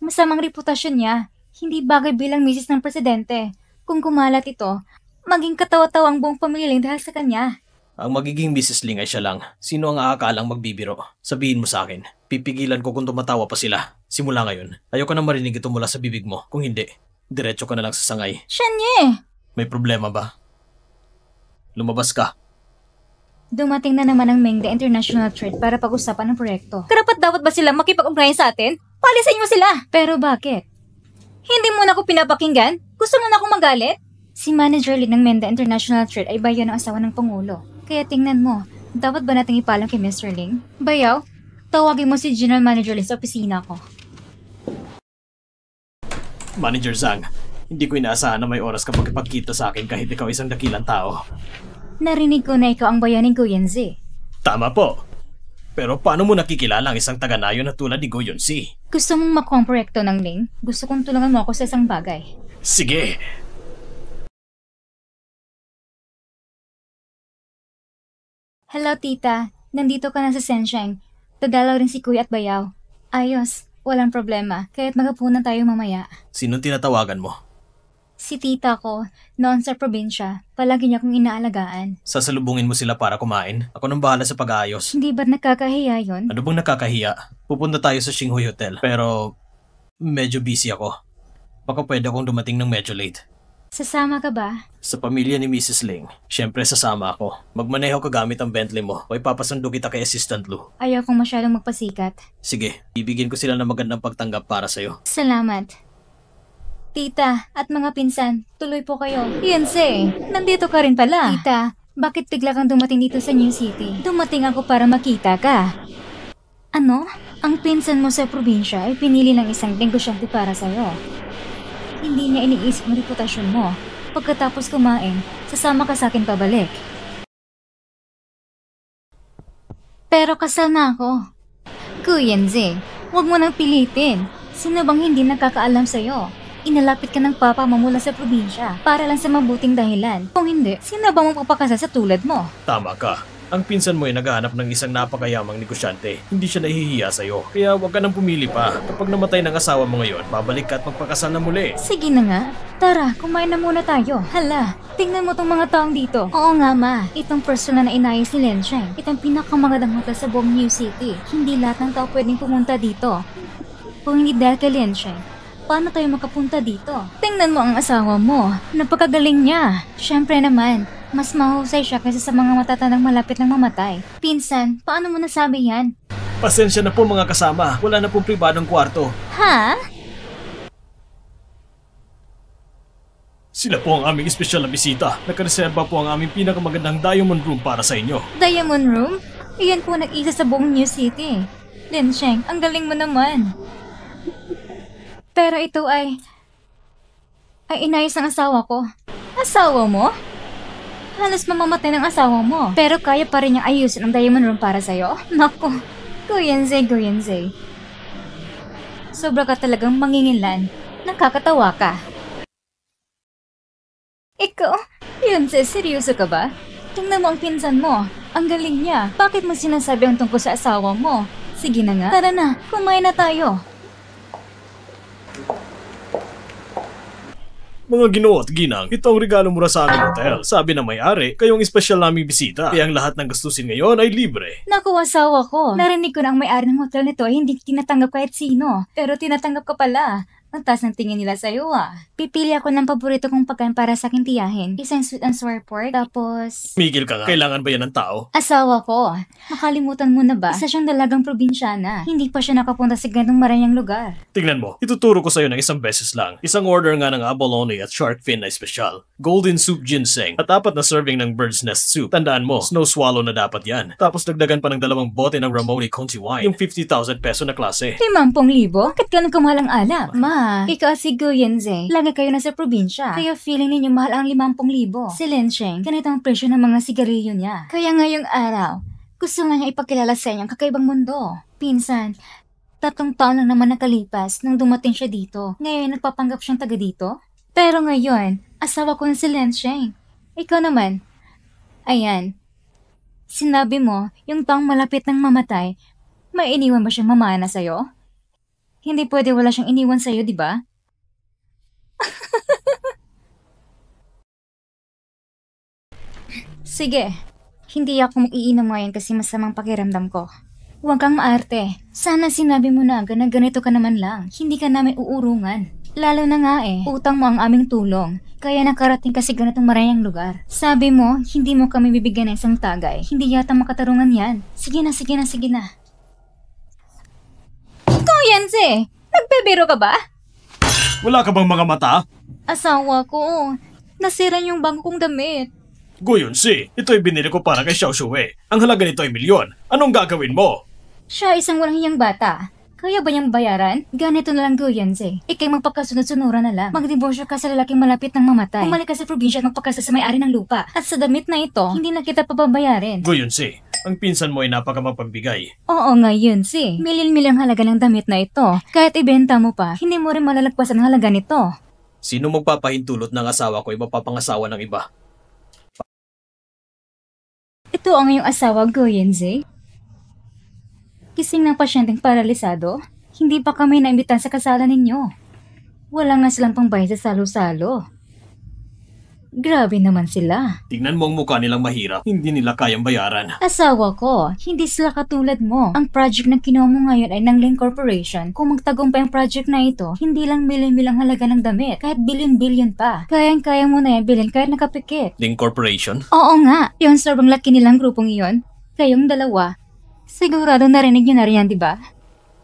Masamang reputasyon niya. Hindi bagay bilang misis ng presidente. Kung kumalat ito, maging katawa-tawa ang buong pamilya dahil sa kanya. Ang magiging Mrs. Ling ay siya lang. Sino ang aakalang magbibiro? Sabihin mo sa akin. Pipigilan ko kung tumatawa pa sila. Simula ngayon, ayoko na marinig ito mula sa bibig mo. Kung hindi, diretso ka na lang sa sangay. Shanye! May problema ba? Lumabas ka. Dumating na naman ang Mengde International Trade para pag-usapan ng proyekto. Karapat dapat ba sila makipag-ugnayan sa atin? Palisin mo sila! Pero bakit? Hindi mo na ako pinapakinggan? Gusto mo na akong magalit? Si Manager Lin ng Mengde International Trade ay bayaw ng asawa ng Pangulo. Kaya tingnan mo, dapat ba nating ipalam kay Mr. Ling? Bayaw, tawagin mo si General Manager Lin sa opisina ko. Manager Zhang, hindi ko inaasahan na may oras ka pagkipagkita sa akin kahit ikaw isang dakilang tao. Narinig ko na ikaw ang bayaning Go Yanzi. Tama po. Pero paano mo nakikilala ang isang taga-nayo na tulad ni Go Yunsi? Gusto mong makuha ang proyekto ng Ling? Gusto kong tulungan mo ako sa isang bagay. Sige. Hello, tita. Nandito ka na sa Sensheng. Dadalaw rin si Kuya at Bayaw. Ayos. Walang problema. Kaya't maghapunan tayo mamaya. Sinong tinatawagan mo? Si tita ko, noon sa probinsya, palagi niya akong inaalagaan. Sasalubungin mo sila para kumain? Ako nang bahala sa pag-aayos. Hindi ba nakakahiya yun? Ano bang nakakahiya? Pupunta tayo sa Xinghui Hotel. Pero medyo busy ako. Baka pwede akong dumating ng medyo late. Sasama ka ba? Sa pamilya ni Mrs. Ling, syempre sasama ako. Magmaneho ka gamit ang Bentley mo o ipapasundo kita kay Assistant Lu. Ayaw kong masyadong magpasikat. Sige, bibigyan ko sila ng magandang pagtanggap para sa'yo. Salamat. Tita at mga pinsan, tuloy po kayo. Yancy, nandito ka rin pala. Tita, bakit bigla kang dumating dito sa New City? Dumating ako para makita ka. Ano? Ang pinsan mo sa probinsya ay pinili ng isang negosyante para sa'yo. Hindi niya iniisip ang reputasyon mo. Pagkatapos kumain, sasama ka sa akin pabalik. Pero kasal na ako. Kuya Yanzi, huwag mo nang pilitin. Sino bang hindi nakakaalam sa'yo? Inalapit ka ng papa mo mula sa probinsya para lang sa mabuting dahilan. Kung hindi, sino bang magpapakasal sa tulad mo? Tama ka. Ang pinsan mo ay naghahanap ng isang napakayamang negosyante. Hindi siya nahihiya sa'yo. Kaya huwag ka nang pumili pa. Kapag namatay ng asawa mo ngayon, babalik ka at magpakasal na muli. Sige na nga. Tara, kumain na muna tayo. Hala, tingnan mo tong mga taong dito. Oo nga ma, itong personal na inayos ni Lensheng. Itong pinakamagandang hotel sa buong New City. Hindi lahat ng tao pwedeng pumunta dito. Kung hindi dahil kay Lensheng, paano tayo makapunta dito? Tingnan mo ang asawa mo. Napakagaling niya. Siyempre naman, mas mahusay siya kaysa sa mga matatandang malapit ng mamatay. Pinsan, paano mo nasabi yan? Pasensya na po mga kasama. Wala na pong pribadong kwarto. Ha? Sila po ang aming espesyal na bisita. Nakareserba po ang aming pinakamagandang diamond room para sa inyo. Diamond Room? Iyan po nag-isa sa buong New City. Linsheng, ang galing mo naman. Pero ito ay inayos ng asawa ko. Asawa mo? Halos mamamatay ng asawa mo. Pero kaya pa rin niyang ayusin ang Diamond Room para sa'yo? Naku, Guyenze. Sobra ka talagang mangingilan. Nakakatawa ka. Ikaw? Yunze, seryoso ka ba? Tingnan mo ang pinsan mo. Ang galing niya. Bakit mo sinasabi ang tungkol sa asawa mo? Sige na nga. Tara na, kumain na tayo. Mga ginoo at ginang, ito ang regalo mula sa aming hotel. Sabi na may-ari, kayong espesyal naming bisita. Kaya ang lahat ng gastusin ngayon ay libre. Naku, asawa ko. Narinig ko na ang may-ari ng hotel nito ay hindi tinatanggap kahit sino. Pero tinatanggap ka pala. Ang taas ng tingin nila sa'yo Pipili ako ng paborito kong pagkain para sa aking tiyahin. Isang sweet and sour pork, tapos... Migil ka nga. Kailangan ba yan ng tao? Asawa ko. Makalimutan mo na ba? Isa siyang dalagang probinsyana. Hindi pa siya nakapunta sa ganitong marayang lugar. Tingnan mo, ituturo ko sa'yo ng isang beses lang. Isang order nga ng abalone at shark fin na espesyal. Golden soup ginseng. At 4 na serving ng bird's nest soup. Tandaan mo, snow swallow na dapat yan. Tapos dagdagan pa ng 2 bote ng Ramone Conti wine. Yung 50,000 peso na klase. 50,000? Bakit ganun kamahalang alak? Ma, ikaw si Guyenze. Lagi kayo nasa probinsya. Kaya feeling ninyo mahal ang 50,000. Si Linsheng, ganito ang presyo ng mga sigarilyo niya. Kaya ngayong araw, gusto nga niya ipakilala sa inyo ang kakaibang mundo. Pinsan, 3 taon lang naman nakalipas nung dumating siya dito. Ngayon, nagpapanggap siyang taga dito. Pero ngayon, asawa ko na si Linsheng. Ikaw naman. Ayan. Sinabi mo, yung taong malapit ng mamatay, may iniwan ba siyang mamana sa'yo? Hindi pwede wala siyang iniwan sa'yo, di ba? Sige, hindi ako mag-iinom ngayon kasi masamang pakiramdam ko. Huwag kang maarte. Sana sinabi mo na agad na ganito ka naman lang. Hindi ka namin uurungan. Lalo na nga utang mo ang aming tulong. Kaya nakarating kasi ganitong marayang lugar. Sabi mo, hindi mo kami bibigyan ng isang tagay. Hindi yata makatarungan yan. Sige na. Kuyenze! Nagbebiro ka ba? Wala ka bang mga mata? Asawa ko. Nasira yung bago kong damit. Guyenze, ito'y binili ko para kay Xiao Shui. Ang halaga nito ay 1,000,000. Anong gagawin mo? Siya isang walang hiyang bata. Kaya ba niyang bayaran? Ganito na lang, Guyenze. Ikay magpakasunod-sunura na lang. Magdibosyo ka sa lalaking malapit ng mamatay. Bumalik ka sa probinsya at magpakasa sa may-ari ng lupa. At sa damit na ito, hindi na kita pababayarin. Guyenze, ang pinsan mo ay napakamapagbigay. Oo nga, Yunze. Milyon-milyong halaga ng damit na ito. Kahit ibenta mo pa, hindi mo rin malalagpasan ang halaga nito. Sino magpapahintulot ng asawa ko ay mapapangasawa ng iba? Ito ang iyong asawa, Guyenze. Kising ng pasyenteng paralisado, hindi pa kami naimbitan sa kasalan ninyo. Wala nga silang pangbayad sa salo-salo. Grabe naman sila. Tingnan mo ang mukha nilang mahirap. Hindi nila kayang bayaran. Asawa ko, hindi sila katulad mo. Ang project na kinuha mo ngayon ay ng Link Corporation. Kung magtagumpay ang project na ito, hindi lang milyon-milyong halaga ng damit, kahit bilyon-bilyon pa. Kayang-kaya mo na yan bilhin kahit nakapikit. Link Corporation? Oo nga, yung sobrang laki nilang grupong iyon. Kayong dalawa. Sigurado narinig nyo na rin yan, di ba?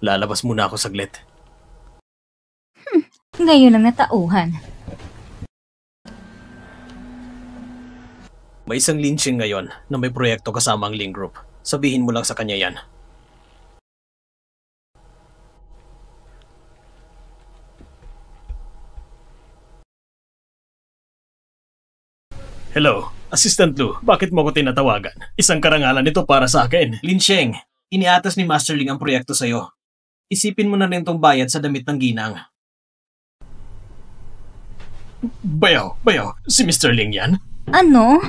Lalabas muna ako saglit. Ngayon lang natauhan. May isang Linsheng ngayon na may proyekto kasama ang Link Group. Sabihin mo lang sa kanya yan. Hello, Assistant Lu. Bakit mo ko tinatawagan? Isang karangalan ito para sa akin. Linsheng, iniatas ni Master Ling ang proyekto sa'yo. Isipin mo na rin tong bayad sa damit ng ginang. Bayaw, si Mr. Ling yan? Ano?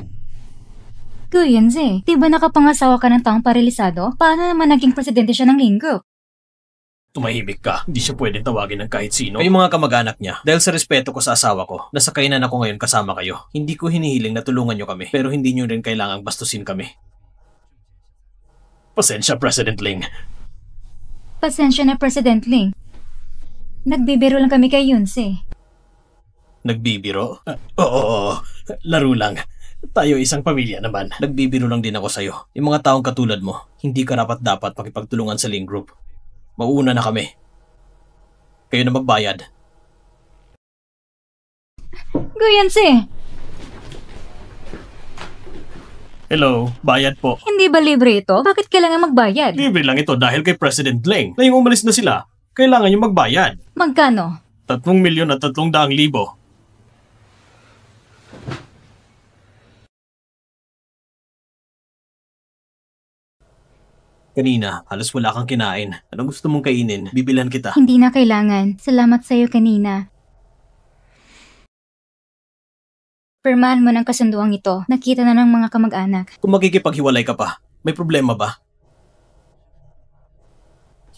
Guyenze, di ba nakapangasawa ka ng taong paralisado? Paano naman naging presidente siya ng Link Group? Tumahimik ka. Hindi siya pwedeng tawagin ng kahit sino. Kayo mga kamag-anak niya, dahil sa respeto ko sa asawa ko, nasa kainan ako ngayon kasama kayo. Hindi ko hinihiling na tulungan niyo kami, pero hindi niyo rin kailangang bastusin kami. Pasensya, President Ling. Pasensya na, President Ling. Nagbibiro lang kami kay Yunse. Nagbibiro? Oo, laro lang. Tayo isang pamilya naman. Nagbibiro lang din ako sa'yo. Yung mga taong katulad mo, hindi karapat-dapat makipagtulungan sa Ling Group. Mauuna na kami. Kayo na magbayad. Go Yunse! Hello, bayad po. Hindi ba libre ito? Bakit kailangan magbayad? Libre lang ito dahil kay President Ling. Na yung umalis na sila, kailangan yung magbayad. Magkano? 3,300,000. Kanina, halos wala kang kinain. Anong gusto mong kainin? Bibilhan kita. Hindi na kailangan. Salamat sa'yo kanina. Pirmahan mo ng kasunduang ito. Nakita na ng mga kamag-anak. Kung makikipaghiwalay ka pa, may problema ba?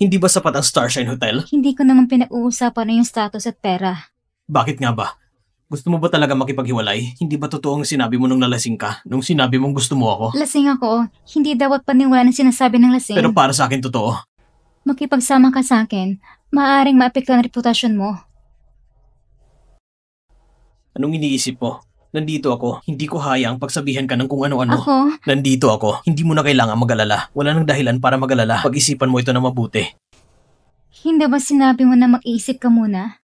Hindi ba sapat ang Starshine Hotel? Hindi ko naman pinag-uusapan na yung status at pera. Bakit nga ba? Gusto mo ba talaga makipaghiwalay? Hindi ba totoong sinabi mo nung nalasing ka? Nung sinabi mong gusto mo ako? Lasing ako. Hindi dapat paniwala ng sinasabi ng lasing. Pero para sa akin totoo. Makipagsama ka sa akin, maaaring maapekto ang reputasyon mo. Anong iniisip mo? Nandito ako. Hindi ko hayang pagsabihan ka ng kung ano-ano. Ako? Nandito ako. Hindi mo na kailangan mag-alala. Wala nang dahilan para mag-alala. Pag-isipan mo ito na mabuti. Hindi ba sinabi mo na mag-iisip ka muna?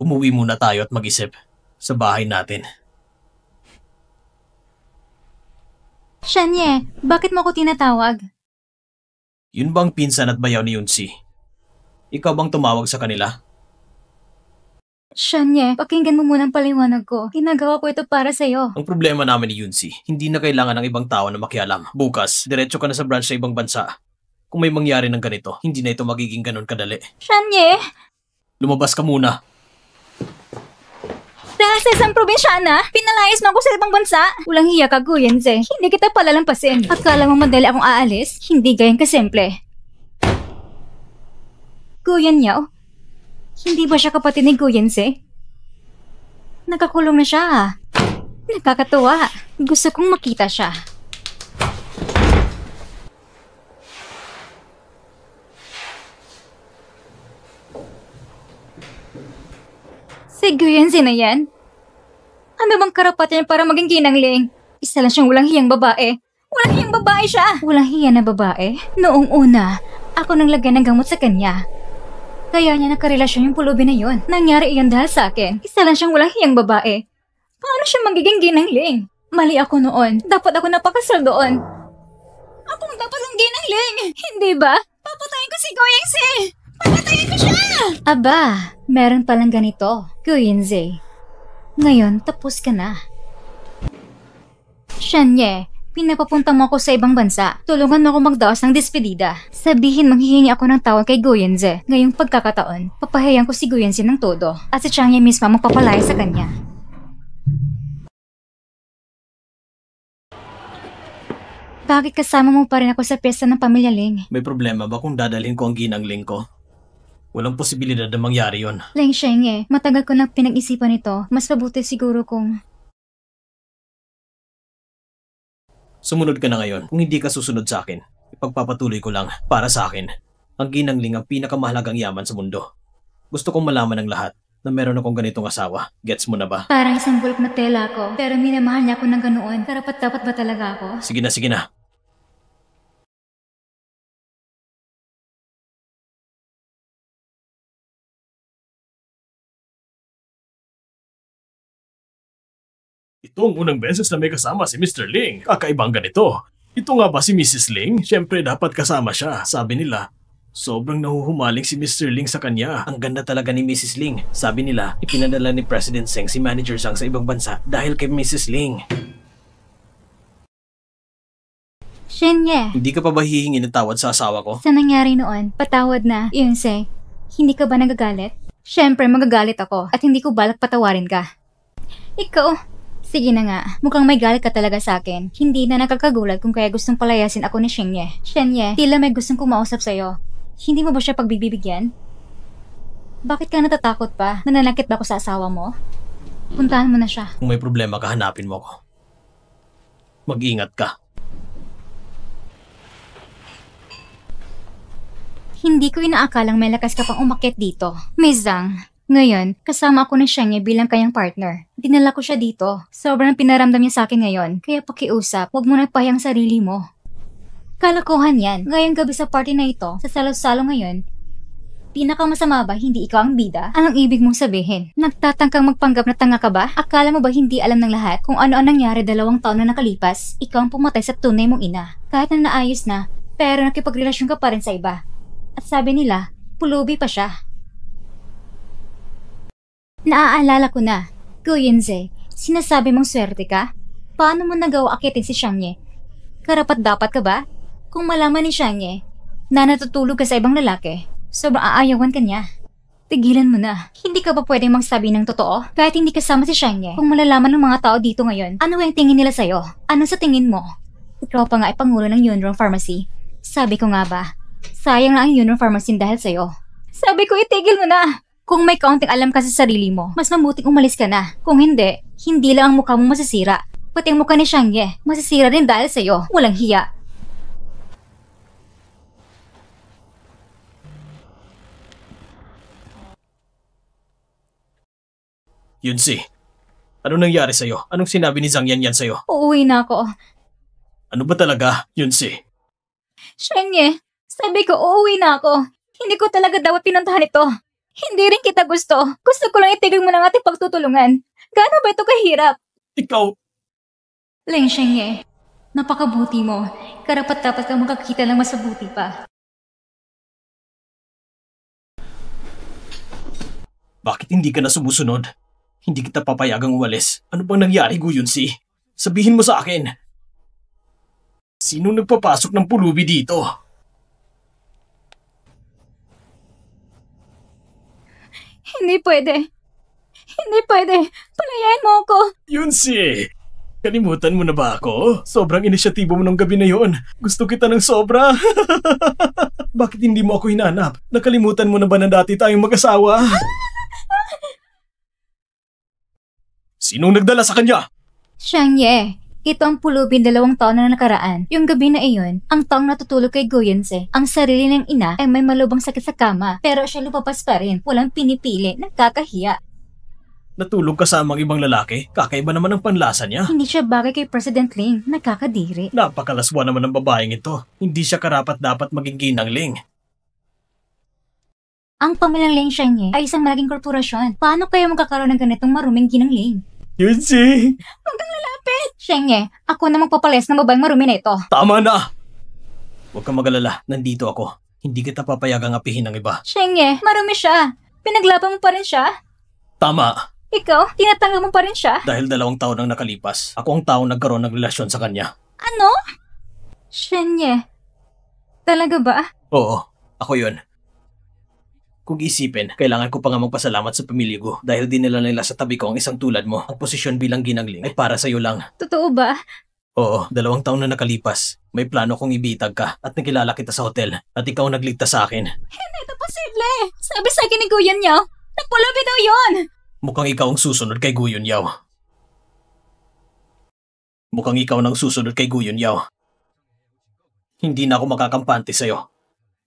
Umuwi muna tayo at mag-isip. Sa bahay natin. Shanye, bakit mo ako tinatawag? Yun bang pinsan at bayaw ni Yunsi? Ikaw bang tumawag sa kanila? Shanye, pakinggan mo muna ang paliwanag ko. Ginagawa ko ito para sa'yo. Ang problema namin ni Yunsi, hindi na kailangan ng ibang tao na makialam. Bukas, diretso ka na sa branch sa ibang bansa. Kung may mangyari ng ganito, hindi na ito magiging ganun kadali. Shanye! Lumabas ka muna. Dahil sa isang probinsyana, pinalayas mo ako sa ibang bansa. Walang hiya ka, Guyenze. Hindi kita palalampasin. Akala mo madali akong aalis? Hindi gayon kasimple. Guyen Yao? Hindi ba siya kapatid ni Guyenze? Nakakulong na siya. Nakakatuwa. Gusto kong makita siya. Si Guyenze na yan? Ano bang karapatan niya para maging ginangling? Isa lang siyang walang hiyang babae. Walang hiyang babae siya! Walang hiya na babae? Noong una, ako nang lagyan ng gamot sa kanya. Kaya niya nakarelasyon yung pulubi na yon. Nangyari iyon dahil sa akin. Isa lang siyang walang hiyang babae. Paano siya magiging ginangling? Mali ako noon. Dapat ako napakasal doon. Akong dapat ang ginangling! Hindi ba? Papatayin ko si Guyenze! Papatayin ko siya! Aba, meron palang ganito, Guyenze. Ngayon, tapos ka na. Shanye, pinapapunta mo ako sa ibang bansa. Tulungan mo ako magdaos ng despedida. Sabihin manghihingi ako ng tawad kay Guyenze. Ngayong pagkakataon, papahayan ko si Guyenze ng todo. At si Changye mismo magpapalaya sa kanya. Bakit kasama mo pa rin ako sa piyesta ng Pamilya Ling? May problema ba kung dadalhin ko ang ginangling ko? Walang posibilidad na mangyari yon. Leng Shenge, matagal ko na pinag-isipan ito. Mas mabuti siguro kung... Sumunod ka na ngayon. Kung hindi ka susunod sa akin, ipagpapatuloy ko lang, para sa akin, ang ginangling ang pinakamahalagang yaman sa mundo. Gusto kong malaman ng lahat na meron akong ganitong asawa. Gets mo na ba? Parang isang bulok na tela ko. Pero minamahal niya ako ng ganoon. Karapat-dapat ba talaga ako? Sige na, sige na. Ito ang unang beses na may kasama si Mr. Ling. Kakaibang ganito. Ito nga ba si Mrs. Ling? Siyempre dapat kasama siya. Sabi nila, sobrang nahuhumaling si Mr. Ling sa kanya. Ang ganda talaga ni Mrs. Ling. Sabi nila, ipinadala ni President Zheng si Manager Zhang sa ibang bansa dahil kay Mrs. Ling. Shenge, Hindi ka pa ba hihingi ng tawad sa asawa ko? sa nangyari noon, patawad na. Yunse, hindi ka ba nagagalit? Siyempre, magagalit ako at hindi ko balak patawarin ka. Ikaw, sige na nga, mukhang may galit ka talaga sa akin. Hindi na nakakagulat kung kaya gustong palayasin ako ni Shenye. Shenye, tila may gustong kumausap sa'yo. Hindi mo ba siya pagbibigyan? Bakit ka natatakot pa? Nananakit ba ako sa asawa mo? Puntahan mo na siya. Kung may problema ka, hanapin mo ako. Mag-ingat ka. Hindi ko inaakalang may lakas ka pang umakyat dito. Miss Zhang, ngayon, kasama ako ng Shengye bilang kanyang partner. Dinala ko siya dito. Sobrang pinaramdam niya sa akin ngayon. Kaya pakiusap, huwag mo na pahiyang sarili mo. Kalokohan yan. Ngayong gabi sa party na ito, sa salo-salo ngayon, pinakamasama ba hindi ikaw ang bida? Anong ibig mong sabihin? Nagtatangkang magpanggap na tanga ka ba? Akala mo ba hindi alam ng lahat kung ano ang nangyari 2 taon na nakalipas? Ikaw ang pumatay sa tunay mong ina. Kahit na naayos na, pero nakipagrelasyon ka pa rin sa iba. At sabi nila, pulubi pa siya. Naaalala ko na. Guyenze, sinasabi mong swerte ka? Paano mo nagawa akitin si Shengye? Karapat dapat ka ba? Kung malaman ni Shengye na natutulog ka sa ibang lalaki, sobrang aayawan ka niya. Tigilan mo na. Hindi ka ba pwedeng magsabi ng totoo? Kahit hindi kasama si Shengye, kung malalaman ng mga tao dito ngayon, ano yung tingin nila sa'yo? Ano sa tingin mo? Ikaw pa nga ay pangulo ng Yunrong Pharmacy. Sabi ko nga ba, sayang na ang Yunrong Pharmacy dahil sa'yo. Sabi ko itigil mo na! Kung may kaunting alam ka sa sarili mo, mas mabuting umalis ka na. Kung hindi, hindi lang ang mukha mo masisira. Pati ang mukha ni Shengye, masisira rin dahil sa'yo. Walang hiya. Yunsi, ano nangyari sa'yo? Anong sinabi ni Zhang Yanyan sa'yo? Uuwi na ako. Ano ba talaga, Yunsi? Shengye, sabi ko uuwi na ako. Hindi ko talaga dapat pinuntahan ito. Hindi rin kita gusto. Gusto ko lang itigil mo ng ating pagtutulungan. Gaano ba ito kahirap? Ikaw, Leng Shengye, napakabuti mo. Karapat dapat kang makakita ng mas mabuti pa. bakit hindi ka na sumusunod? Hindi kita papayagang umalis. Ano bang nangyari, Guyunsi? Sabihin mo sa akin. Sinong nagpapasok ng pulubi dito? Hindi pwede. Hindi pwede. Palayain mo ako. Yunsi! Kalimutan mo na ba ako? Sobrang inisyatibo mo nung gabi na yon. Gusto kita ng sobra. Bakit hindi mo ako hinanap? Nakalimutan mo na ba na dati tayong mag-asawa? Sinong nagdala sa kanya? Shengye, ito ang pulubi 2 taon na nakaraan. Yung gabi na iyon, ang taong natutulog kay Guyenze, ang sarili ng ina ay may malubang sakit sa kama, pero siya lupapas pa rin, walang pinipili, nagkakahiya. Natulog kasamang ibang lalaki? Kakaiba naman ang panlasa niya. Hindi siya bagay kay President Ling, nakakadiri. Napakalaswa naman ng babaeng ito. Hindi siya karapat dapat maging ginangling. Ang pamilyang Ling Shengye ay isang malaking korporasyon. Paano kayo magkakaroon ng ganitong maruming ginangling? Yunsi! Huwag kang lalapit! Shengye, ako na magpapalayas ng babaeng marumi na ito. Tama na! Huwag kang mag-alala. Nandito ako. Hindi kita papayagang apihin ng iba. Shengye, marumi siya. Pinaglaban mo pa rin siya? Tama! Ikaw, tinatanggap mo pa rin siya? Dahil 2 taon ang nakalipas, ako ang taong nagkaroon ng relasyon sa kanya. Ano? Shengye, talaga ba? Oo, ako yun. Kung isipin, kailangan ko pa nga magpasalamat sa pamilya ko dahil dinala nila sa tabi ko ang isang tulad mo. Ang posisyon bilang ginangling ay para sa'yo lang. Totoo ba? Oo, 2 taon na nakalipas. May plano kong ibitag ka at nakilala kita sa hotel at ikaw nagligtas sa akin. Hindi ito posible! Sabi sa akin ni Guyan niyo, nagpulubi daw yun! Mukhang ikaw ang susunod kay Guyon Yao. Mukhang ikaw nang susunod kay Guyon Yao. Hindi na ako makakampante sa'yo.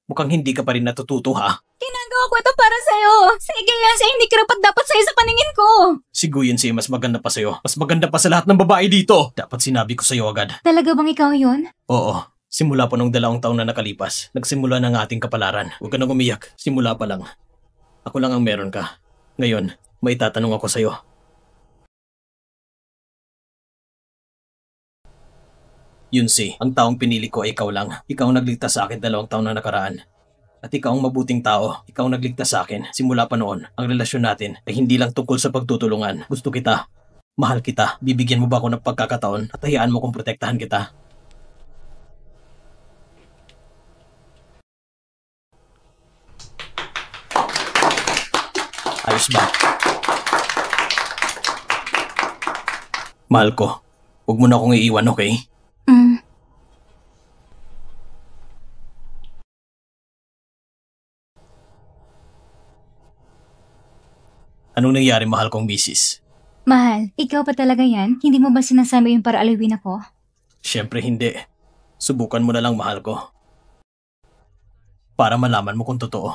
Mukhang hindi ka pa rin natututo, ha? Ginagawa ko ito para sa'yo! Sige yan siya, hindi karapat dapat sa'yo sa paningin ko! Si Guyon si mas maganda pa sa'yo. Mas maganda pa sa lahat ng babae dito. Dapat sinabi ko sa'yo agad. Talaga bang ikaw yun? Oo. Simula pa nung 2 taon na nakalipas, nagsimula ng ating kapalaran. Huwag ka nang umiyak. Simula pa lang. Ako lang ang meron ka. Ngayon, may tatanong ako sa'yo. Yunsi, ang taong pinili ko ay ikaw lang. Ikaw ang nagligtas sa akin 2 taon na nakaraan. At ikaw ang mabuting tao. Ikaw ang nagligtas sa akin. Simula pa noon, ang relasyon natin ay hindi lang tungkol sa pagtutulungan. Gusto kita. Mahal kita. Bibigyan mo ba ako ng pagkakataon at hayaan mo kong protektahan kita? Ayos ba? Mahal ko, huwag mo na akong iiwan, okay? Anong nangyari, mahal kong misis? Mahal, ikaw pa talaga yan? Hindi mo ba sinasabi yun para alawin ako? Siyempre hindi. Subukan mo na lang, mahal ko. para malaman mo kung totoo.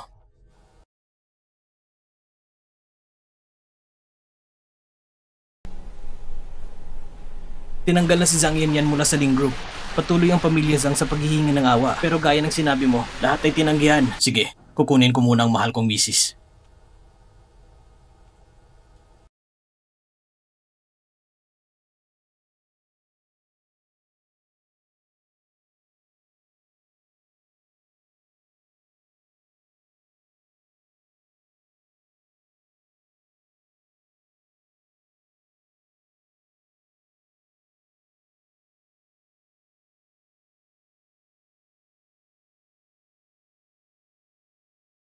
Tinanggal na si Zhang Yanyan mula sa Ling Group. Patuloy ang pamilya Zhang sa paghihingi ng awa. Pero gaya ng sinabi mo, lahat ay tinanggihan. Sige, kukunin ko muna ang mahal kong misis.